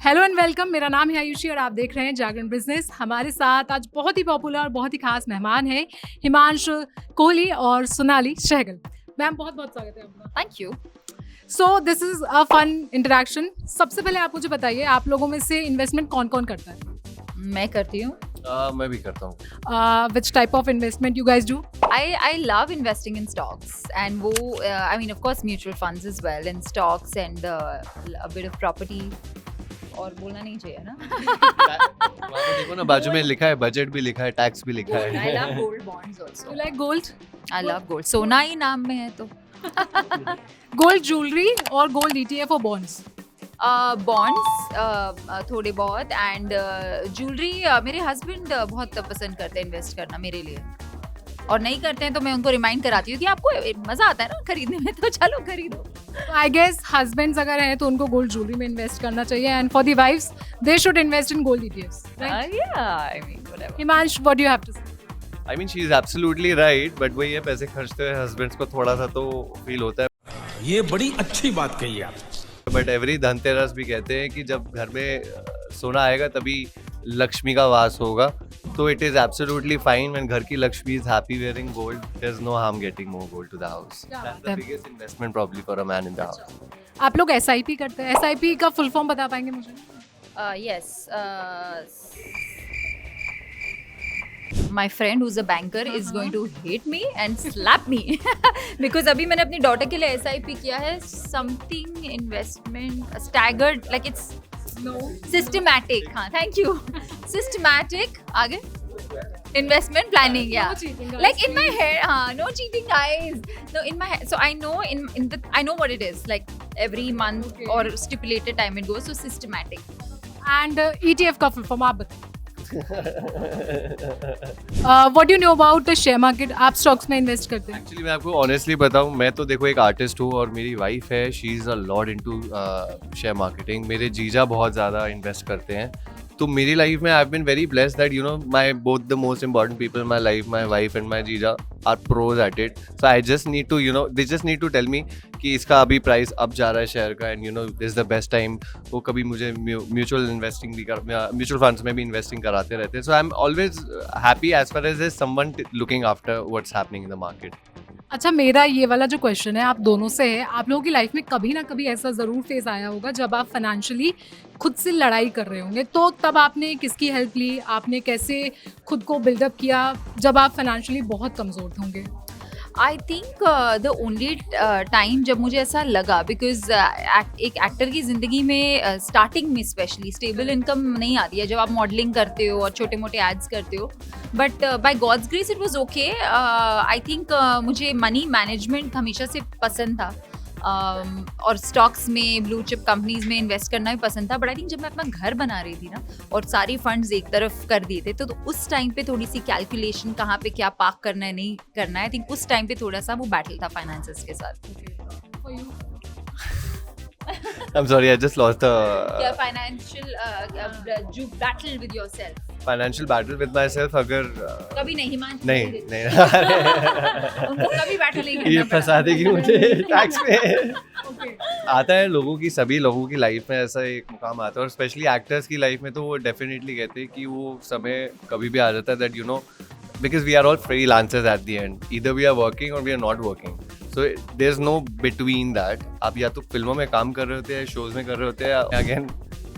Hello and welcome, मेरा नाम है आयुषी और आप देख रहे हैं जागरण बिजनेस। हमारे साथ आज बहुत ही पॉपुलर और बहुत ही खास मेहमान हैं हिमांशु कोहली और सोनाली सहगल। मैम बहुत बहुत स्वागत है आपका। Thank you. So this is a fun interaction. सबसे पहले आप मुझे बताइए, आप लोगों में से इन्वेस्टमेंट कौन कौन करता है? मैं करती हूँ। मैं भी करता हूँ। Which type of investment you guys do? I love investing in stocks and वो I mean of course mutual funds as well and stocks and a bit of property और बोलना नहीं चाहिए ना। वहाँ पे देखो ना, बाजू में लिखा है बजट भी लिखा है, टैक्स भी लिखा I है। love gold bonds also. You like gold? I love gold. सोना ही नाम में है तो। गोल्ड ज्वेलरी और गोल्ड ETF और बॉन्ड्स? बॉन्ड्स थोड़े बहुत एंड ज्वेलरी मेरे हस्बैंड बहुत पसंद करते हैं इन्वेस्ट करना मेरे लिए, और नहीं करते हैं तो मैं उनको रिमाइंड कराती हूँ कि आपको मजा आता है ना खरीदने में, तो चलो खरीदो। आई गेस हस्बैंड्स अगर हैं तो उनको गोल्ड ज्वेलरी में इन्वेस्ट करना चाहिए, and for the wifes they should invest in gold ETFs, right? Yeah, I mean whatever. Himansh, what do you have to say? I mean she is absolutely right, but वही है, पैसे खर्चते हुए husbands को थोड़ा सा तो फील होता है। ये बड़ी अच्छी बात कही आप। बट एवरी धनतेरस भी कहते हैं कि जब घर में सोना आएगा तभी लक्ष्मी का वास होगा। तो it is absolutely fine when घर की Lakshmi is happy wearing gold. There is no harm getting more gold to the house. क्या दैट्स बात है। The biggest investment probably for a man in the house. आप लोग SIP करते हैं? SIP का फुल फॉर्म बता पाएंगे मुझे? Yes. My friend who's a banker is going to hate me and slap me because अभी मैंने अपनी डॉटर के लिए SIP किया है, something investment staggered, like it's systematic. हाँ, thank you. Systematic. आगे investment planning, yeah. No cheating, guys. Like in my head, no cheating, guys. No, in my head. So I know I know what it is. Like every month Okay. or stipulated time it goes. So systematic. And ETF का full form आप बताइए। What do you know about the share market? आप stocks में invest करते हैं? Actually मैं आपको honestly बताऊं, मैं तो देखो एक आर्टिस्ट हूँ और मेरी वाइफ है, she is a lot into share marketing. मेरे जीजा बहुत ज़्यादा इन्वेस्ट करते हैं। तो मेरी लाइफ में I have been very blessed that you know my both the most important people in my life, my wife and my जीजा are pros at it. So I just need to you know they just need to tell me कि इसका अभी price up जा रहा है share का, and you know this the best time. वो कभी मुझे म्यूचुअल इन्वेस्टिंग भी म्यूचुअल फंड्स में भी इन्वेस्टिंग कराते रहते हैं। So I am always happy as far as someone looking after what's happening in the market. अच्छा, मेरा ये वाला जो क्वेश्चन है आप दोनों से है, आप लोगों की लाइफ में कभी ना कभी ऐसा ज़रूर फेज आया होगा जब आप फाइनेंशियली खुद से लड़ाई कर रहे होंगे, तो तब आपने किसकी हेल्प ली? आपने कैसे खुद को बिल्डअप किया जब आप फाइनेंशियली बहुत कमज़ोर होंगे? I think the only time जब मुझे ऐसा लगा, बिकॉज एक एक्टर की ज़िंदगी में स्टार्टिंग में स्पेशली स्टेबल इनकम नहीं आती है जब आप मॉडलिंग करते हो और छोटे मोटे एड्स करते हो, but by God's grace it was okay. I think मुझे मनी मैनेजमेंट हमेशा से पसंद था, और स्टॉक्स में ब्लू चिप कंपनीज में इन्वेस्ट करना भी पसंद था। बट आई थिंक जब मैं अपना घर बना रही थी ना और सारी फंड्स एक तरफ कर दिए थे, तो उस टाइम पे थोड़ी सी कैलकुलेशन, कहाँ पे क्या पार्क करना है नहीं करना है, आई थिंक उस टाइम पे थोड़ा सा वो बैटल था फाइनेंसेस के साथ। I'm sorry, I just lost the क्या फाइनेंशियल जो battle with yourself financial battle with myself। अगर कभी नहीं हिमांशु नहीं नहीं नहीं उनको कभी बैटल नहीं ये करना पड़ा। फंसा देगी मुझे टैक्स में। आता है लोगों की, सभी लोगों की लाइफ में ऐसा एक मुकाम आता है, और स्पेशली एक्टर्स की लाइफ में तो वो डेफिनेटली कहते हैं कि वो समय कभी भी आ जाता है that you no because we are all freelancers at the end, either we are working or we are not working, so there's no between that। आप या तो फिल्मों में काम कर रहे होते हैं, शोज में कर रहे होते हैं। अगेन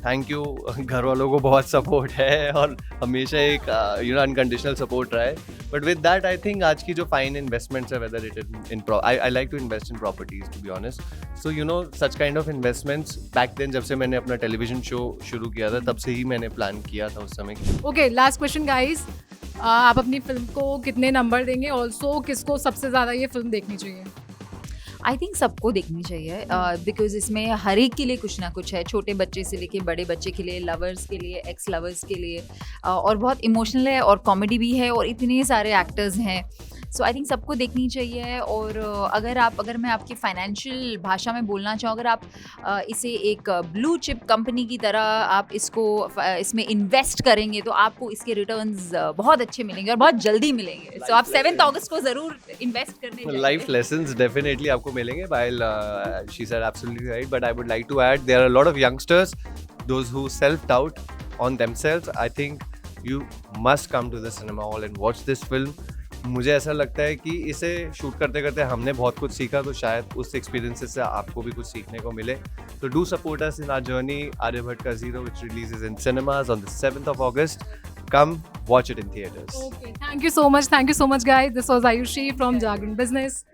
थैंक यू, घर वालों को बहुत सपोर्ट है और हमेशा एक यू नो अनकंडीशनल सपोर्ट रहा है। But with that I think आज की जो फाइन इन्वेस्टमेंट्स है, whether it is in I like to invest in properties to be honest. So you know such kind of investments back then, जब से मैंने अपना टेलीविजन शो शुरू किया था तब से ही मैंने प्लान किया था उस समय। ओके, लास्ट क्वेश्चन गाइस, आप अपनी फिल्म को कितने नंबर देंगे? ऑल्सो किसको सबसे ज़्यादा ये फिल्म देखनी चाहिए? आई थिंक सबको देखनी चाहिए, बिकॉज इसमें हर एक के लिए कुछ ना कुछ है, छोटे बच्चे से लेके बड़े बच्चे के लिए, लवर्स के लिए, एक्स लवर्स के लिए, और बहुत इमोशनल है और कॉमेडी भी है और इतने सारे एक्टर्स हैं। सो आई थिंक सबको देखनी चाहिए। और अगर मैं आपकी फाइनेंशियल भाषा में बोलना चाहूँ, अगर आप इसे एक ब्लू चिप कंपनी की तरह आप इसमें इन्वेस्ट करेंगे तो आपको इसके रिटर्न्स बहुत अच्छे मिलेंगे और बहुत जल्दी मिलेंगे। सो आप 7 अगस्त को ज़रूर इन्वेस्ट करने जाइए। लाइफ लेसन्स डेफिनेटली आपको मिलेंगे। While she said absolutely right, but I would like to add there are a lot of youngsters those who self-doubt on themselves, I think you must come to the cinema hall and watch this film. मुझे ऐसा लगता है कि इसे shoot करते करते हमने बहुत कुछ सीखा, तो शायद उस एक्सपीरियंसेस से आपको भी कुछ सीखने को मिले. So do support us in our journey, Aryabhat Ka Zero, which releases in cinemas on the 7th of August. Come watch it in theaters. Okay, thank you so much, guys. This was Ayushi from Jagran Business.